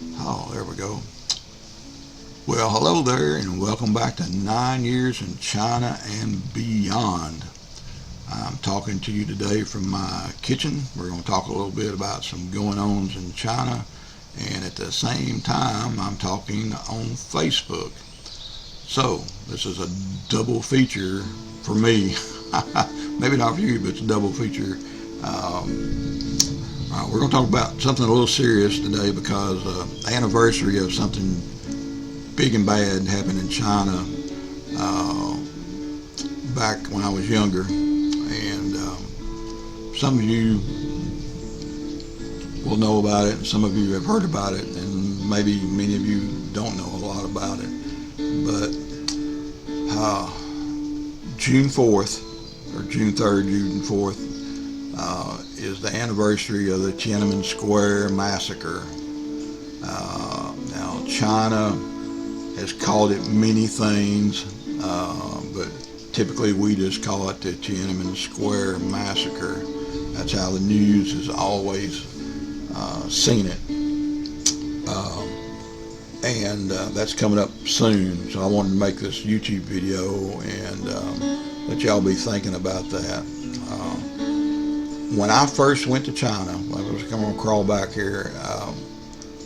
Oh, there we go. Well, hello there, and welcome back to 9 Years in China and Beyond. I'm talking to you today from my kitchen. We're going to talk a little bit about some going ons in China, and at the same time, I'm talking on Facebook. So, this is a double feature for me. Maybe not for you, but it's a double feature. We're going to talk about something a little serious today because the anniversary of something big and bad happened in China uh, back when I was younger. And some of you will know about it, and some of you have heard about it, and maybe many of you don't know a lot about it. But June 4th, or June 3rd, June 4th, is the anniversary of the Tiananmen Square Massacre. Now, China has called it many things, but typically we just call it the Tiananmen Square Massacre. That's how the news has always seen it. And that's coming up soon, so I wanted to make this YouTube video and let y'all be thinking about that. When I first went to China, I'm going to crawl back here.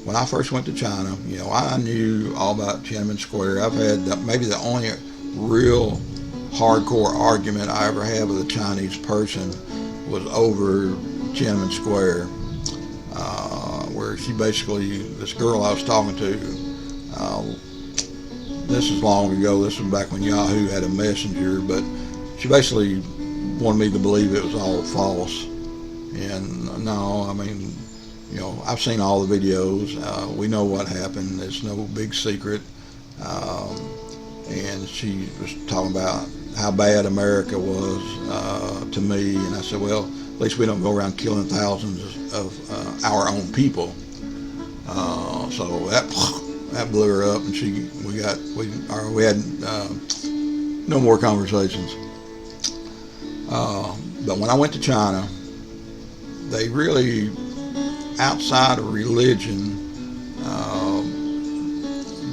When I first went to China, I knew all about Tiananmen Square. I've had maybe the only real hardcore argument I ever had with a Chinese person was over Tiananmen Square, where she basically, this girl I was talking to, this is long ago, this was back when Yahoo had a messenger, but she basically wanted me to believe it was all false. And no, I mean, I've seen all the videos. We know what happened. It's no big secret. And she was talking about how bad America was to me. And I said, well, at least we don't go around killing thousands of our own people. So that blew her up, and we had no more conversations. But when I went to China, they really, outside of religion,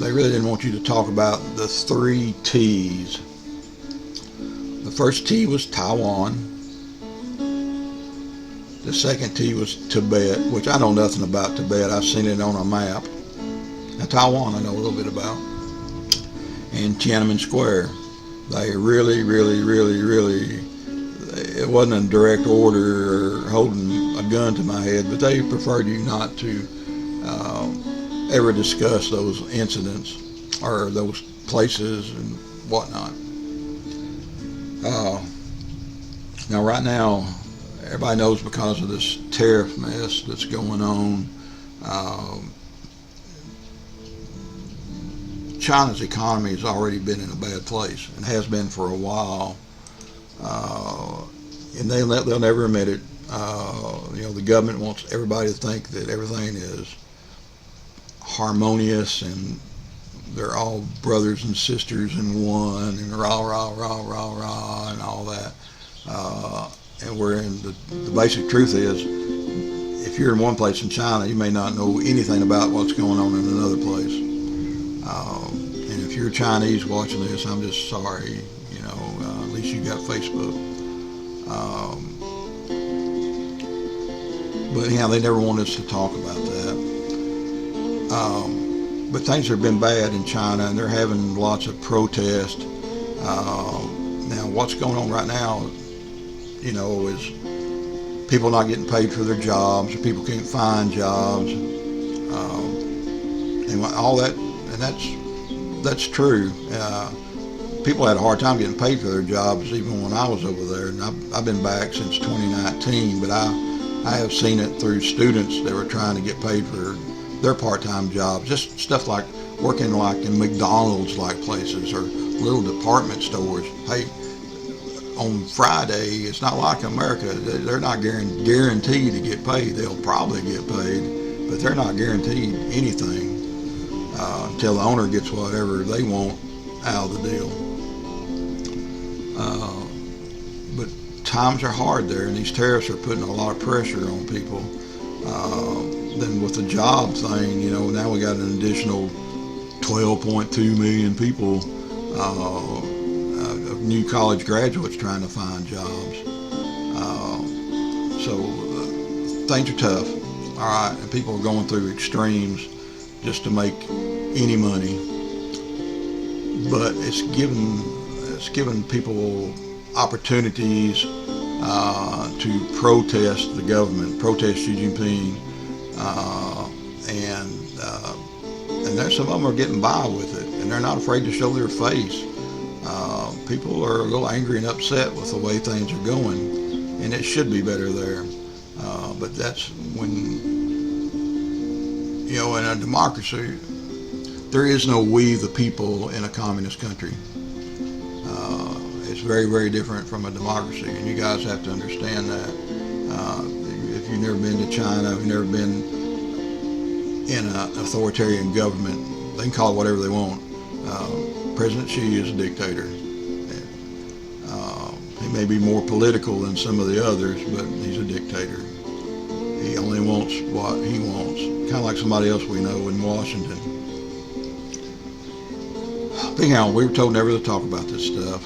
they really didn't want you to talk about the three T's. The first T was Taiwan. The second T was Tibet, which I know nothing about Tibet. I've seen it on a map. Now, Taiwan I know a little bit about. And Tiananmen Square. They really, it wasn't a direct order or holding a gun to my head, but they preferred you not to ever discuss those incidents or those places and whatnot. Now, right now, everybody knows because of this tariff mess that's going on, China's economy has already been in a bad place and has been for a while. And they'll never admit it. The government wants everybody to think that everything is harmonious and they're all brothers and sisters in one, and rah rah rah rah rah and all that. And we're in the basic truth is, if you're in one place in China, you may not know anything about what's going on in another place. And if you're Chinese watching this, I'm just sorry. At least you got Facebook. But anyhow, they never want us to talk about that. But things have been bad in China, and they're having lots of protests. Now, what's going on right now, is people not getting paid for their jobs, or people can't find jobs, and all that, and that's true. People had a hard time getting paid for their jobs even when I was over there, and I've been back since 2019, but I have seen it through students that were trying to get paid for their part-time jobs, just stuff like working like in McDonald's like places or little department stores. Hey, on Friday, it's not like America. They're not guaranteed to get paid. They'll probably get paid, but they're not guaranteed anything until the owner gets whatever they want out of the deal. But times are hard there, and these tariffs are putting a lot of pressure on people. then with the job thing, now we got an additional 12.2 million people of new college graduates trying to find jobs. So things are tough, all right, and people are going through extremes just to make any money. But it's given people opportunities to protest the government, protest Xi Jinping, and there's some of them are getting by with it, and they're not afraid to show their face. People are a little angry and upset with the way things are going, and it should be better there. But that's when, in a democracy, there is no we the people in a communist country. It's very, very different from a democracy, and you guys have to understand that. If you've never been to China, if you've never been in an authoritarian government, they can call it whatever they want. President Xi is a dictator. He may be more political than some of the others, but he's a dictator. He only wants what he wants, kind of like somebody else we know in Washington. Anyhow, we were told never to talk about this stuff,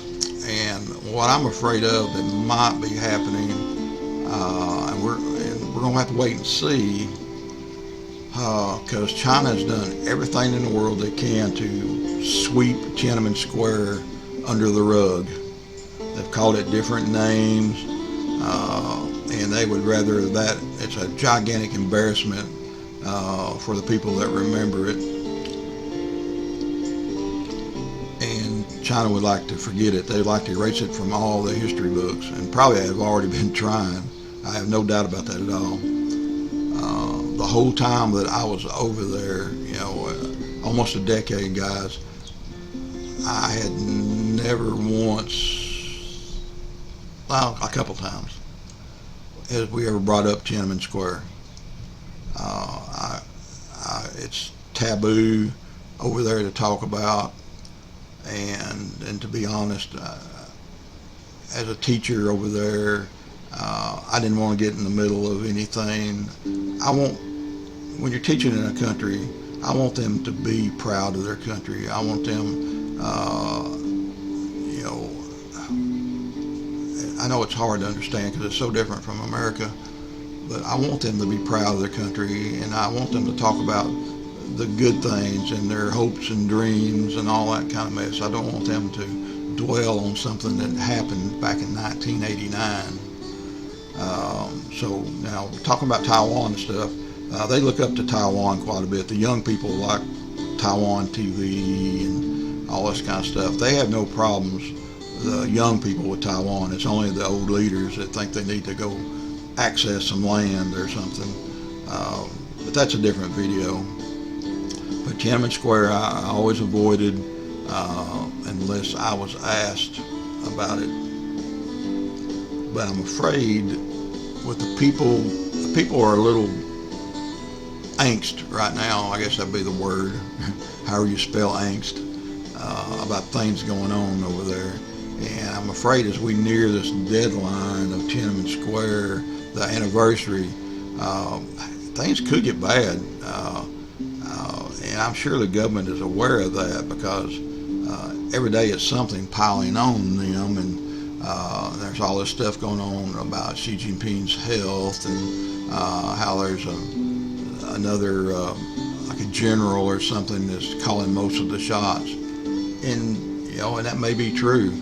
and what I'm afraid of that might be happening, and we're going to have to wait and see, because China's done everything in the world they can to sweep Tiananmen Square under the rug. They've called it different names, and they would rather that. It's a gigantic embarrassment for the people that remember it. And China would like to forget it. They'd like to erase it from all the history books, and probably have already been trying. I have no doubt about that at all. The whole time that I was over there, almost a decade, guys, I had never once, well, a couple times, as we ever brought up Tiananmen Square. It's taboo over there to talk about, and to be honest, as a teacher over there, I didn't want to get in the middle of anything. When you're teaching in a country, I want them to be proud of their country. I want them, I know it's hard to understand because it's so different from America, but I want them to be proud of their country, and I want them to talk about the good things and their hopes and dreams and all that kind of mess. I don't want them to dwell on something that happened back in 1989. So now, talking about Taiwan and stuff, they look up to Taiwan quite a bit. The young people like Taiwan TV and all this kind of stuff. They have no problems, the young people, with Taiwan. It's only the old leaders that think they need to go access some land or something. But that's a different video. But Tiananmen Square, I always avoided unless I was asked about it. But I'm afraid with the people are a little angst right now. I guess that'd be the word, however you spell angst, about things going on over there. And I'm afraid as we near this deadline of Tiananmen Square, the anniversary, things could get bad. And I'm sure the government is aware of that, because every day it's something piling on them, and there's all this stuff going on about Xi Jinping's health, and how there's another like a general or something that's calling most of the shots, and and that may be true.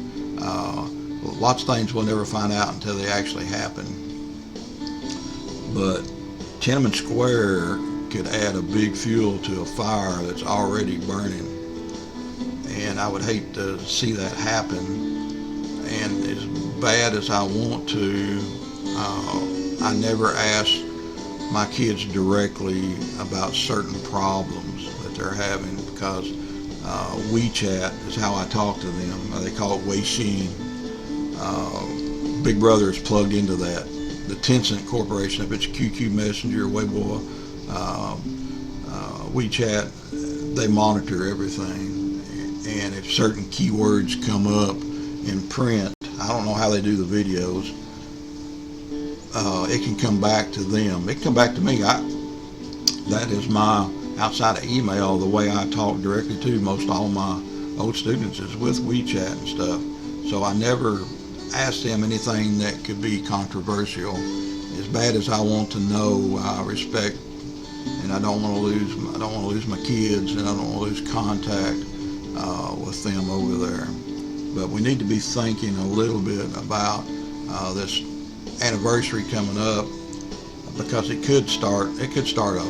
Lots of things we'll never find out until they actually happen. But Tiananmen Square could add a big fuel to a fire that's already burning, and I would hate to see that happen. And as bad as I want to, I never ask my kids directly about certain problems that they're having, because WeChat is how I talk to them. They call it Weixin. Big Brother is plugged into that. The Tencent Corporation, if it's QQ Messenger, Weibo, WeChat, they monitor everything. And if certain keywords come up in print, I don't know how they do the videos, it can come back to them. It can come back to me. that is my, outside of email, the way I talk directly to most all my old students is with WeChat and stuff. So I never ask them anything that could be controversial. As bad as I want to know, I respect, and I don't want to lose my kids, and I don't want to lose contact with them over there. But we need to be thinking a little bit about this anniversary coming up, because it could start a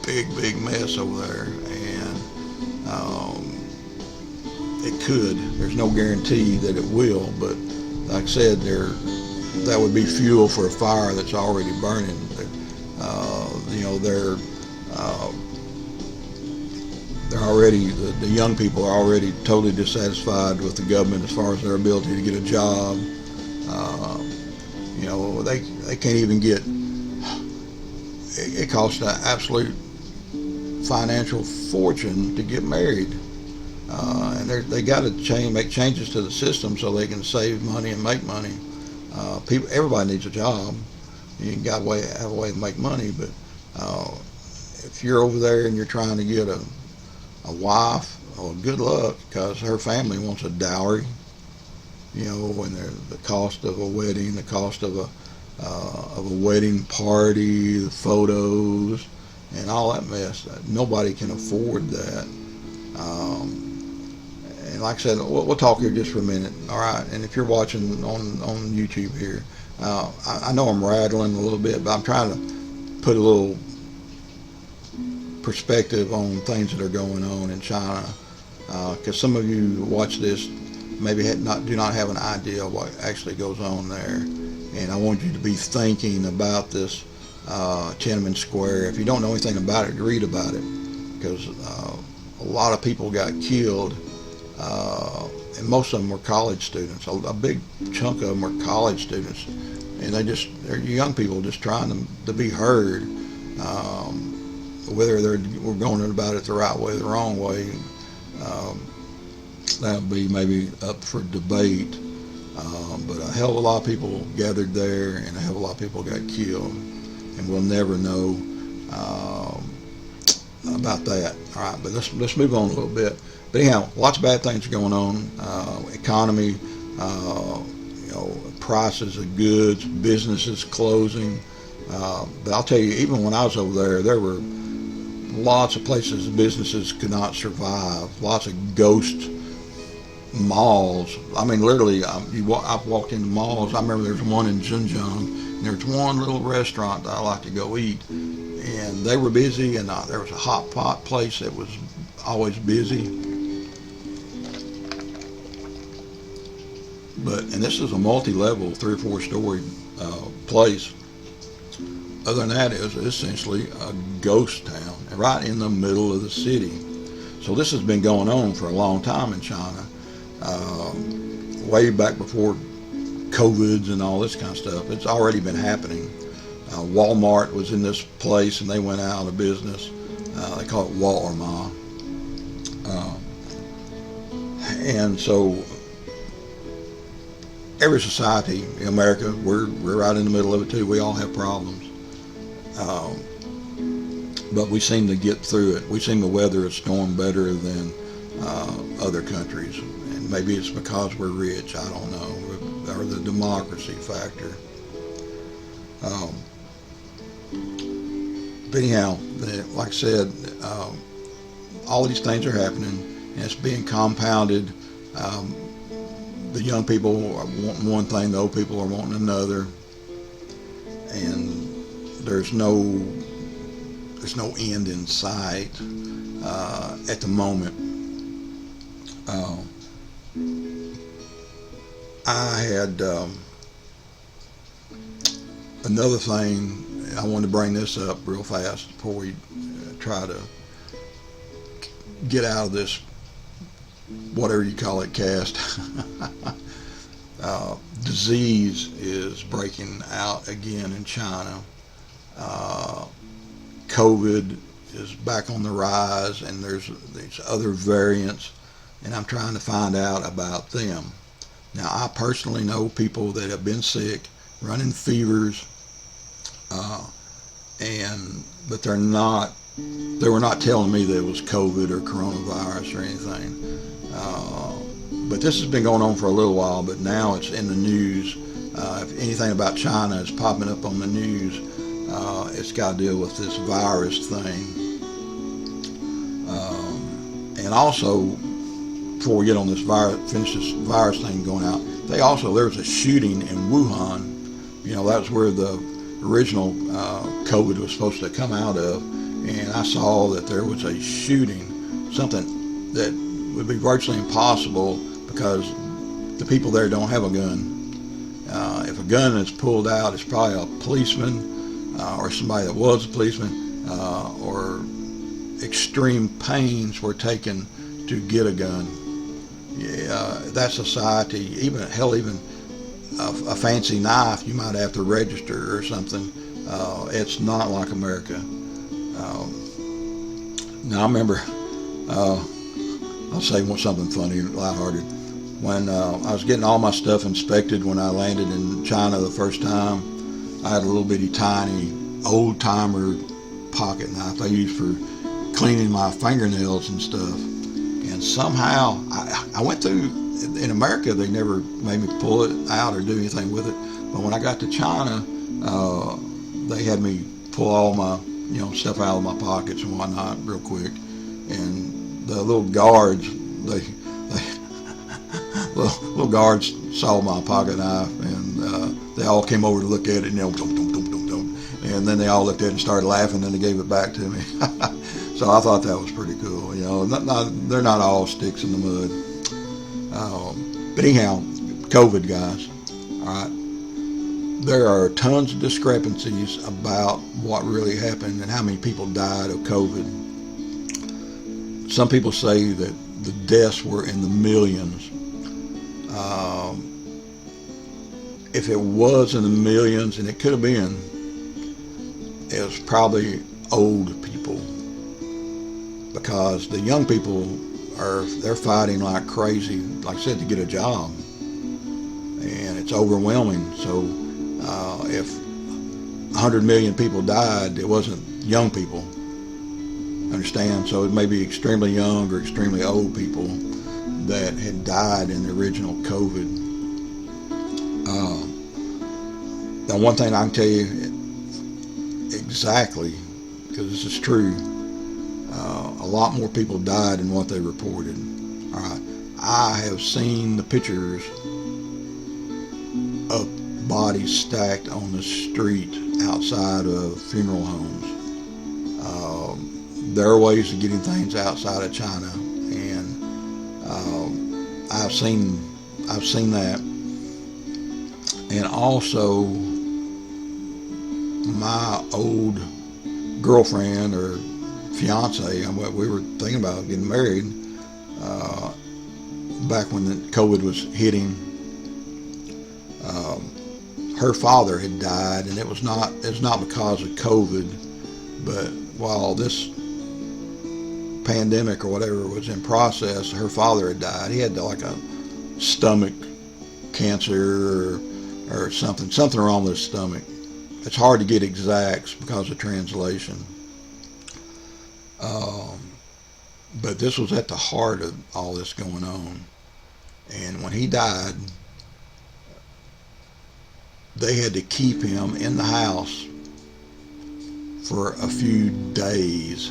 big mess over there, and it could. There's no guarantee that it will, but like I said, that would be fuel for a fire that's already burning. They're already, the young people are already totally dissatisfied with the government as far as their ability to get a job. They can't even get. It costs an absolute financial fortune to get married, and they got to make changes to the system so they can save money and make money. Everybody needs a job. You got to have a way to make money, but if you're over there and you're trying to get a wife, well, good luck, because her family wants a dowry, and the cost of a wedding, the cost of a wedding party, the photos, and all that mess. Nobody can afford that. And like I said, we'll talk here just for a minute, all right? And if you're watching on YouTube here, I know I'm rattling a little bit, but I'm trying to put a little perspective on things that are going on in China, because some of you watch this maybe do not have an idea of what actually goes on there, and I want you to be thinking about this Tiananmen Square. If you don't know anything about it, read about it, because a lot of people got killed, and most of them were college students. A big chunk of them were college students, and they're young people just trying to be heard. Whether we're going about it the right way or the wrong way, that'll be maybe up for debate. But a hell of a lot of people gathered there, and a hell of a lot of people got killed, and we'll never know about that. All right, but let's move on a little bit. But anyhow, lots of bad things are going on. Economy, prices of goods, businesses closing. But I'll tell you, even when I was over there were lots of places businesses could not survive. Lots of ghost malls. I mean, literally, I've walked into malls. I remember there's one in Zhenjiang, and there's one little restaurant that I like to go eat, and they were busy, and there was a hot pot place that was always busy. And this is a multi-level, 3 or 4 story place. Other than that, it was essentially a ghost town right in the middle of the city. So this has been going on for a long time in China, way back before COVIDs and all this kind of stuff. It's already been happening. Walmart was in this place, and they went out of business. They call it Walmart. And so every society in America, we're right in the middle of it too. We all have problems. But we seem to get through it. We seem to weather a storm better than other countries. And maybe it's because we're rich, I don't know, or the democracy factor. But anyhow, like I said, all these things are happening, and it's being compounded. The young people are wanting one thing, the old people are wanting another, and there's no end in sight at the moment. I had another thing. I wanted to bring this up real fast before we try to get out of this, whatever you call it, cast. Disease is breaking out again in China. COVID is back on the rise, and there's these other variants, and I'm trying to find out about them. Now, I personally know people that have been sick, running fevers, but they were not telling me that it was COVID or coronavirus or anything. But this has been going on for a little while, but now it's in the news. If anything about China is popping up on the news, it's got to deal with this virus thing. And also, before we get on this finish this virus thing going out, there was a shooting in Wuhan. That's where the original COVID was supposed to come out of. And I saw that there was a shooting, something that would be virtually impossible because the people there don't have a gun. If a gun is pulled out, it's probably a policeman or somebody that was a policeman, or extreme pains were taken to get a gun. That society, even a fancy knife, you might have to register or something. It's not like America. Now I remember, I'll say something funny, lighthearted. When I was getting all my stuff inspected when I landed in China the first time, I had a little bitty tiny old timer pocket knife I used for cleaning my fingernails and stuff. And somehow I went through, in America they never made me pull it out or do anything with it. But when I got to China, they had me pull all my stuff out of my pockets and whatnot real quick. And the little guards, little guards saw my pocket knife, and they all came over to look at it, and and then they all looked at it and started laughing, and they gave it back to me. So I thought that was pretty cool. They're not all sticks in the mud. But anyhow, COVID, guys. All right, there are tons of discrepancies about what really happened and how many people died of COVID. Some people say that the deaths were in the millions. If it was in the millions, and it could have been, it was probably old people, because the young people they're fighting like crazy, like I said, to get a job, and it's overwhelming. So if 100 million people died, it wasn't young people, understand? So it may be extremely young or extremely old people that had died in the original COVID. Now, one thing I can tell you exactly, because this is true, a lot more people died than what they reported. All right, I have seen the pictures of bodies stacked on the street outside of funeral homes. There are ways of getting things outside of China, and I've seen that. And also, my old girlfriend or fiance, we were thinking about getting married back when the COVID was hitting. Her father had died, and it's not because of COVID, but while this pandemic or whatever was in process, her father had died. He had like a stomach cancer or something wrong with his stomach. It's hard to get exacts because of translation. But this was at the heart of all this going on. And when he died, they had to keep him in the house for a few days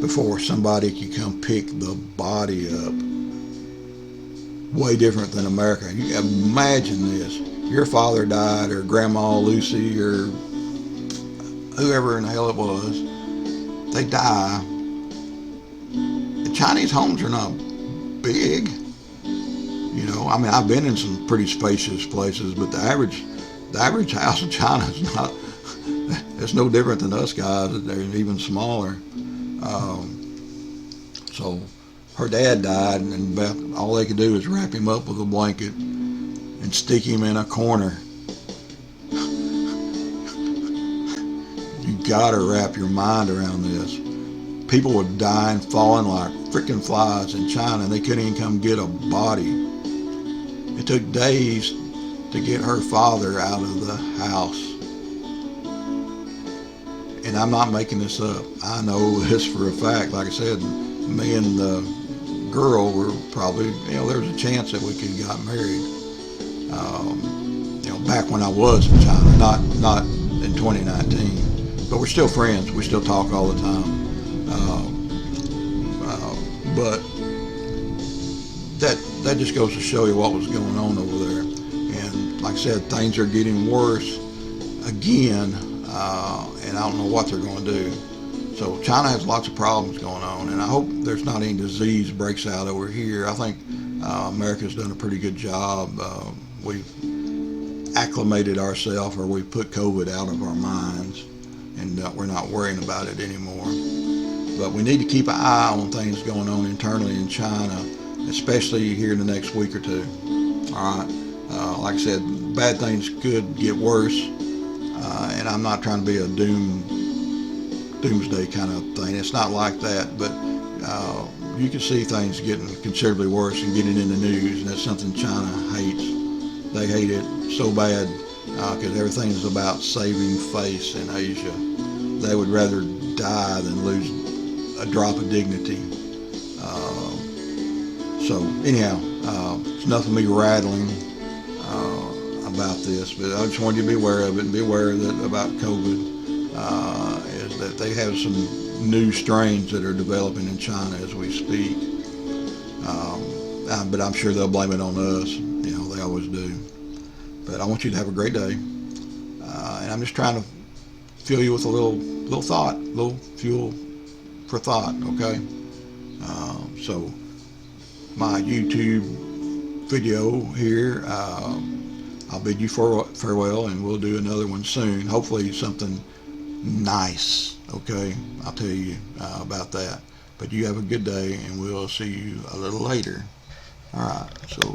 before somebody could come pick the body up. Way different than America. You imagine this. Your father died, or Grandma Lucy, or whoever in the hell it was. They die. The Chinese homes are not big. I've been in some pretty spacious places, but the average house in China is not. It's no different than us guys. They're even smaller. So her dad died, and all they could do is wrap him up with a blanket and stick him in a corner. You gotta wrap your mind around this. People were dying, falling like freaking flies in China, and they couldn't even come get a body. It took days to get her father out of the house. and I'm not making this up. I know this for a fact. Like I said, me and the girl were probably, there was a chance that we could have got married. Back when I was in China, not in 2019. But we're still friends. We still talk all the time. But that just goes to show you what was going on over there. And like I said, things are getting worse again, and I don't know what they're going to do. So China has lots of problems going on, and I hope there's not any disease breaks out over here. I think America's done a pretty good job. We've acclimated ourselves, or we've put COVID out of our minds, and we're not worrying about it anymore. But we need to keep an eye on things going on internally in China, especially here in the next week or two. All right. Like I said, bad things could get worse, and I'm not trying to be a doomsday kind of thing. It's not like that, but you can see things getting considerably worse and getting in the news, and that's something China hates. They hate it so bad because everything is about saving face in Asia. They would rather die than lose a drop of dignity. So anyhow, it's nothing me rattling about this, but I just wanted you to be aware of it and be aware that about COVID is that they have some new strains that are developing in China as we speak. But I'm sure they'll blame it on us. They always do. But I want you to have a great day, and I'm just trying to fill you with a little thought, little fuel for thought. Okay. So my YouTube video here, I'll bid you farewell, and we'll do another one soon. Hopefully something nice. Okay, I'll tell you about that. But you have a good day, and we'll see you a little later. All right. So.